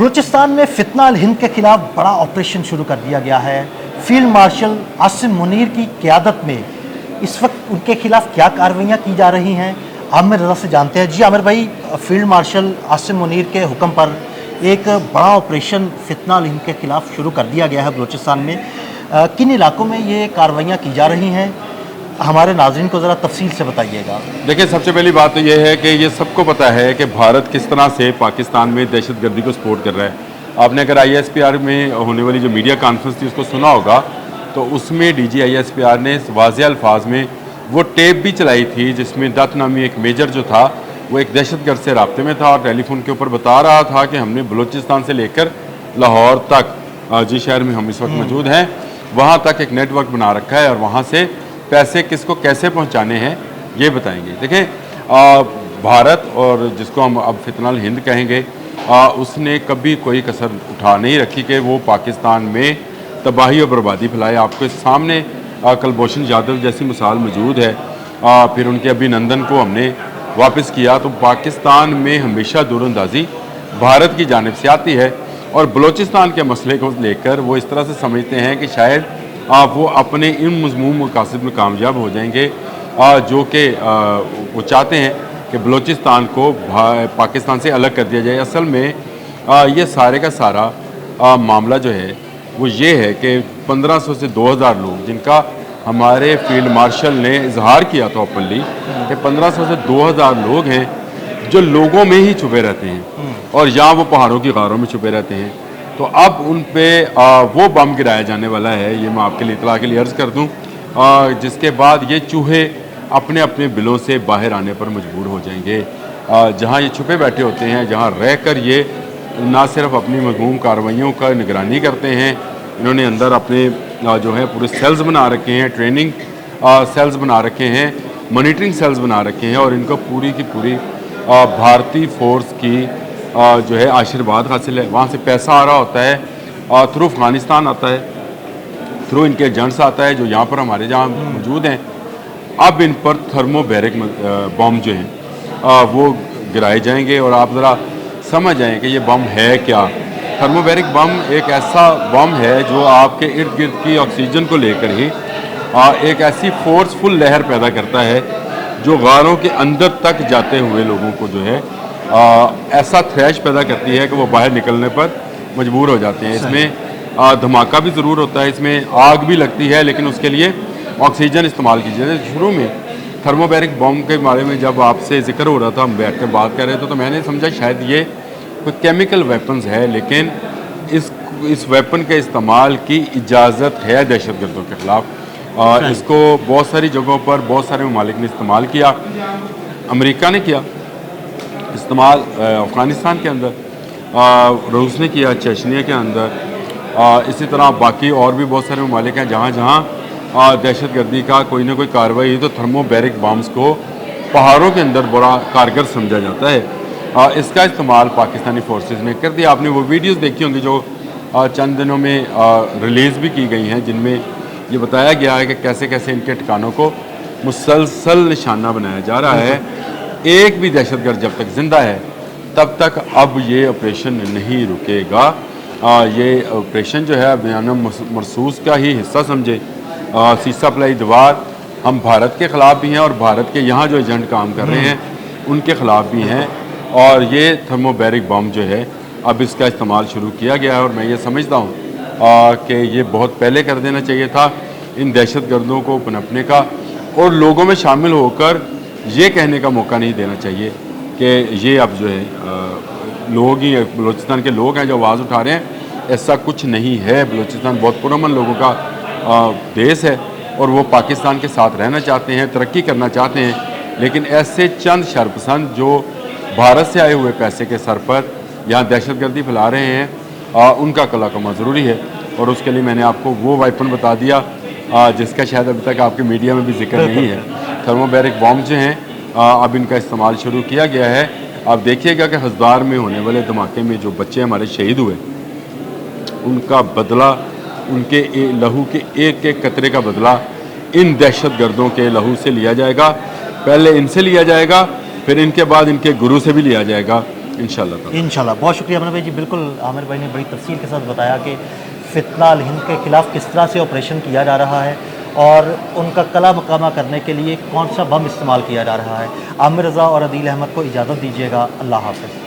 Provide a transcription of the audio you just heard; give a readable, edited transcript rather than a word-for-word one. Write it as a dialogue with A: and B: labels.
A: बलूचिस्तान में फितना अल हिंद के खिलाफ बड़ा ऑपरेशन शुरू कर दिया गया है। फील्ड मार्शल आसिम मुनीर की क़यादत में इस वक्त उनके खिलाफ क्या कार्रवाइयाँ की जा रही हैं, आमिर रज़ा से जानते हैं। जी आमिर भाई, फील्ड मार्शल आसिम मुनीर के हुक्म पर एक बड़ा ऑपरेशन फितना अल हिंद के खिलाफ शुरू कर दिया गया है बलूचिस्तान में। किन इलाकों में ये कार्रवाइयाँ की जा रही हैं, हमारे नाज़रीन को ज़रा तफसील से बताइएगा।
B: देखिए, सबसे पहली बात तो ये है कि ये सबको पता है कि भारत किस तरह से पाकिस्तान में दहशतगर्दी को सपोर्ट कर रहा है। आपने अगर ISPR में होने वाली जो मीडिया कॉन्फ्रेंस थी उसको सुना होगा, तो उसमें DG ISPR ने वाज़ेह अल्फाज में वो टेप भी चलाई थी जिसमें दत्त नामी एक मेजर जो था वो एक दहशतगर्द से राब्ते में था और टेलीफोन के ऊपर बता रहा था कि हमने बलूचिस्तान से लेकर लाहौर तक, जिस शहर में हम इस वक्त मौजूद हैं, वहाँ तक एक नेटवर्क बना रखा है और वहाँ से पैसे किसको कैसे पहुंचाने हैं ये बताएंगे। देखें, भारत और जिसको हम अब फितना अल हिंद कहेंगे, उसने कभी कोई कसर उठा नहीं रखी कि वो पाकिस्तान में तबाही और बर्बादी फैलाए। आपके सामने कुलभूषण जाधव जैसी मिसाल मौजूद है। फिर उनके अभिनंदन को हमने वापस किया। तो पाकिस्तान में हमेशा दूरअंदाजी भारत की जानिब से आती है और बलूचिस्तान के मसले को लेकर वो इस तरह से समझते हैं कि शायद वो अपने इन मज़मूम मकासद में कामयाब हो जाएंगे, जो कि वो चाहते हैं कि बलूचिस्तान को पाकिस्तान से अलग कर दिया जाए। असल में ये सारे का सारा मामला जो है वो ये है कि 1500 से 2000 लोग, जिनका हमारे फील्ड मार्शल ने इजहार किया था ओपनली कि 1500 से 2000 लोग हैं जो लोगों में ही छुपे रहते हैं और यहाँ वो पहाड़ों की गारों में छुपे रहते हैं। तो अब उन पे वो बम गिराया जाने वाला है, ये मैं आपके लिए इतला के लिए अर्ज़ कर दूं, जिसके बाद ये चूहे अपने अपने बिलों से बाहर आने पर मजबूर हो जाएंगे। जहां ये छुपे बैठे होते हैं, जहां रहकर ये ना सिर्फ अपनी मज़मूम कार्रवाइयों का निगरानी करते हैं, इन्होंने अंदर अपने जो है पूरे सेल्स बना रखे हैं, ट्रेनिंग सेल्स बना रखे हैं, मॉनिटरिंग सेल्स बना रखे हैं और इनको पूरी की पूरी भारतीय फोर्स की जो है आशीर्वाद हासिल है। वहाँ से पैसा आ रहा होता है, थ्रू अफ़गानिस्तान आता है, थ्रू इनके एजेंट्स आता है जो यहाँ पर हमारे जहाँ मौजूद हैं। अब इन पर थर्मोबैरिक बम जो हैं वो गिराए जाएंगे और आप ज़रा समझ जाएँ कि ये बम है क्या। थर्मोबैरिक बम एक ऐसा बम है जो आपके इर्द गिर्द की ऑक्सीजन को लेकर ही एक ऐसी फोर्सफुल लहर पैदा करता है जो गारों के अंदर तक जाते हुए लोगों को जो है ऐसा थ्रैश पैदा करती है कि वो बाहर निकलने पर मजबूर हो जाते हैं। इसमें धमाका भी ज़रूर होता है, इसमें आग भी लगती है, लेकिन उसके लिए ऑक्सीजन इस्तेमाल की जाए। शुरू में थर्मोबैरिक बम के बारे में जब आपसे जिक्र हो रहा था, हम बैठ कर बात कर रहे थे, तो मैंने समझा शायद ये कोई केमिकल वेपन्स है, लेकिन इस वेपन के इस्तेमाल की इजाज़त है दहशतगर्दों के ख़िलाफ़। इसको बहुत सारी जगहों पर बहुत सारे ममालिक ने इस्तेमाल किया। अमेरिका ने किया इस्तेमाल, अफ़गानिस्तान के अंदर रूस ने किया, चेचनिया के अंदर, इसी तरह बाकी और भी बहुत सारे ममालिक हैं जहाँ जहाँ दहशतगर्दी का कोई ना कोई कार्रवाई हुई तो थर्मोबैरिक बम्स को पहाड़ों के अंदर बड़ा कारगर समझा जाता है। इसका इस्तेमाल पाकिस्तानी फोर्सेस ने कर दिया। आपने वो वीडियोस देखी होंगी जो चंद दिनों में रिलीज़ भी की गई हैं, जिनमें ये बताया गया है कि कैसे कैसे इनके ठिकानों को मुसलसल निशाना बनाया जा रहा है। एक भी दहशतगर्द जब तक जिंदा है तब तक अब ये ऑपरेशन नहीं रुकेगा। ये ऑपरेशन जो है बयान मरसूस का ही हिस्सा समझे। सीसा पलाई दीवार हम भारत के ख़िलाफ़ भी हैं और भारत के यहाँ जो एजेंट काम कर रहे हैं उनके ख़िलाफ़ भी हैं, और ये थर्मोबैरिक बम जो है अब इसका इस्तेमाल शुरू किया गया है। और मैं ये समझता हूँ कि ये बहुत पहले कर देना चाहिए था इन दहशतगर्दों को पनपने का, और लोगों में शामिल होकर ये कहने का मौका नहीं देना चाहिए कि ये अब जो है लोग ही बलूचिस्तान के लोग हैं जो आवाज़ उठा रहे हैं। ऐसा कुछ नहीं है। बलूचिस्तान बहुत पुरअमन लोगों का देश है और वो पाकिस्तान के साथ रहना चाहते हैं, तरक्की करना चाहते हैं, लेकिन ऐसे चंद शरपसंद जो भारत से आए हुए पैसे के सर पर यहाँ दहशतगर्दी फैला रहे हैं, उनका कला कमा ज़रूरी है। और उसके लिए मैंने आपको वो वेपन बता दिया जिसका शायद अभी तक आपके मीडिया में भी जिक्र नहीं है। थर्मोबैरिक बम जो हैं अब इनका इस्तेमाल शुरू किया गया है। आप देखिएगा कि हज़ार में होने वाले धमाके में जो बच्चे हमारे शहीद हुए, उनका बदला, उनके लहू के एक एक कतरे का बदला इन दहशतगर्दों के लहू से लिया जाएगा। पहले इनसे लिया जाएगा, फिर इनके बाद इनके गुरु से भी लिया जाएगा। इंशाल्लाह।
A: इंशाल्लाह। बहुत शुक्रिया आमिर भाई जी। बिल्कुल आमिर भाई ने बड़ी तफसील के साथ बताया कि फितना अल हिंद के ख़िलाफ़ किस तरह से ऑपरेशन किया जा रहा है और उनका कला मकामा करने के लिए कौन सा बम इस्तेमाल किया जा रहा है। आमिर रज़ा और अदील अहमद को इजाज़त दीजिएगा। अल्लाह हाफ़िज़।